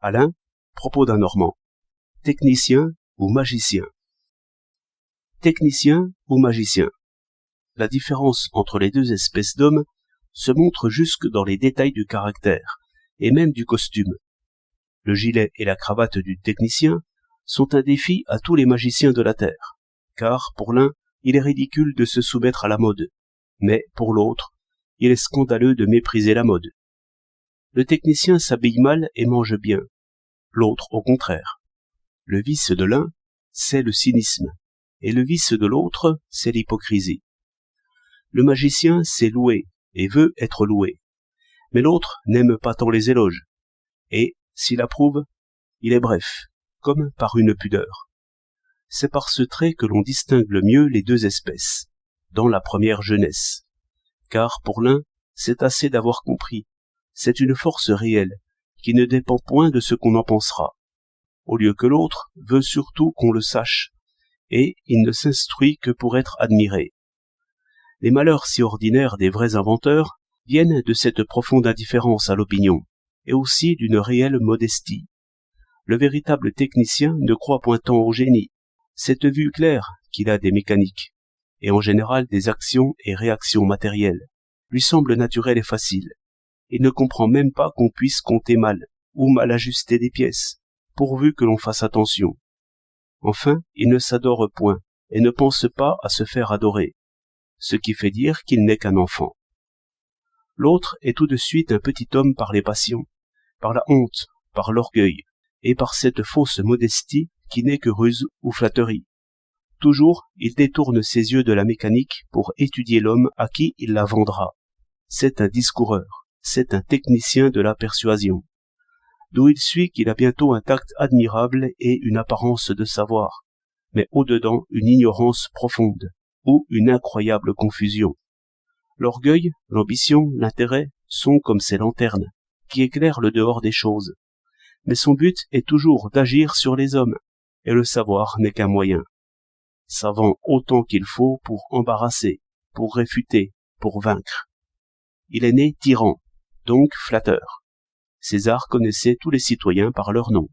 Alain, propos d'un Normand. Technicien ou magicien? Technicien ou magicien? La différence entre les deux espèces d'hommes se montre jusque dans les détails du caractère, et même du costume. Le gilet et la cravate du technicien sont un défi à tous les magiciens de la Terre, car pour l'un, il est ridicule de se soumettre à la mode, mais pour l'autre, il est scandaleux de mépriser la mode. Le technicien s'habille mal et mange bien, l'autre au contraire. Le vice de l'un, c'est le cynisme, et le vice de l'autre, c'est l'hypocrisie. Le magicien sait louer et veut être loué, mais l'autre n'aime pas tant les éloges, et, s'il approuve, il est bref, comme par une pudeur. C'est par ce trait que l'on distingue le mieux les deux espèces, dans la première jeunesse, car pour l'un, c'est assez d'avoir compris, c'est une force réelle, qui ne dépend point de ce qu'on en pensera, au lieu que l'autre veut surtout qu'on le sache, et il ne s'instruit que pour être admiré. Les malheurs si ordinaires des vrais inventeurs viennent de cette profonde indifférence à l'opinion, et aussi d'une réelle modestie. Le véritable technicien ne croit point tant au génie, cette vue claire qu'il a des mécaniques, et en général des actions et réactions matérielles, lui semble naturelle et facile. Il ne comprend même pas qu'on puisse compter mal, ou mal ajuster des pièces, pourvu que l'on fasse attention. Enfin, il ne s'adore point, et ne pense pas à se faire adorer, ce qui fait dire qu'il n'est qu'un enfant. L'autre est tout de suite un petit homme par les passions, par la honte, par l'orgueil, et par cette fausse modestie qui n'est que ruse ou flatterie. Toujours, il détourne ses yeux de la mécanique pour étudier l'homme à qui il la vendra. C'est un discoureur, c'est un technicien de la persuasion, d'où il suit qu'il a bientôt un tact admirable et une apparence de savoir, mais au-dedans une ignorance profonde, ou une incroyable confusion. L'orgueil, l'ambition, l'intérêt sont comme ces lanternes, qui éclairent le dehors des choses. Mais son but est toujours d'agir sur les hommes, et le savoir n'est qu'un moyen. Savant autant qu'il faut pour embarrasser, pour réfuter, pour vaincre. Il est né tyran, donc flatteur. César connaissait tous les citoyens par leur nom.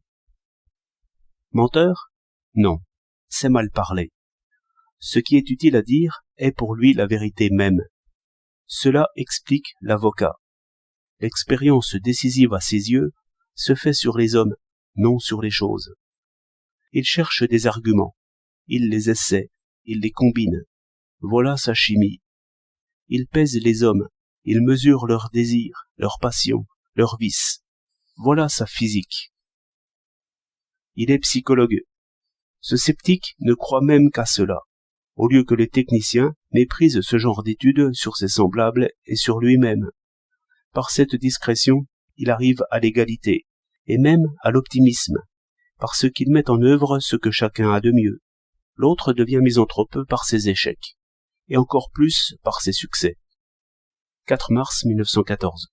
Menteur? Non, c'est mal parler. Ce qui est utile à dire est pour lui la vérité même. Cela explique l'avocat. L'expérience décisive à ses yeux se fait sur les hommes, non sur les choses. Il cherche des arguments, il les essaie, il les combine. Voilà sa chimie. Il pèse les hommes, il mesure leurs désirs, leurs passions, leurs vices. Voilà sa physique. Il est psychologue. Ce sceptique ne croit même qu'à cela, au lieu que le technicien méprise ce genre d'études sur ses semblables et sur lui-même. Par cette discrétion, il arrive à l'égalité, et même à l'optimisme, parce qu'il met en œuvre ce que chacun a de mieux. L'autre devient misanthrope par ses échecs, et encore plus par ses succès. 4 mars 1914.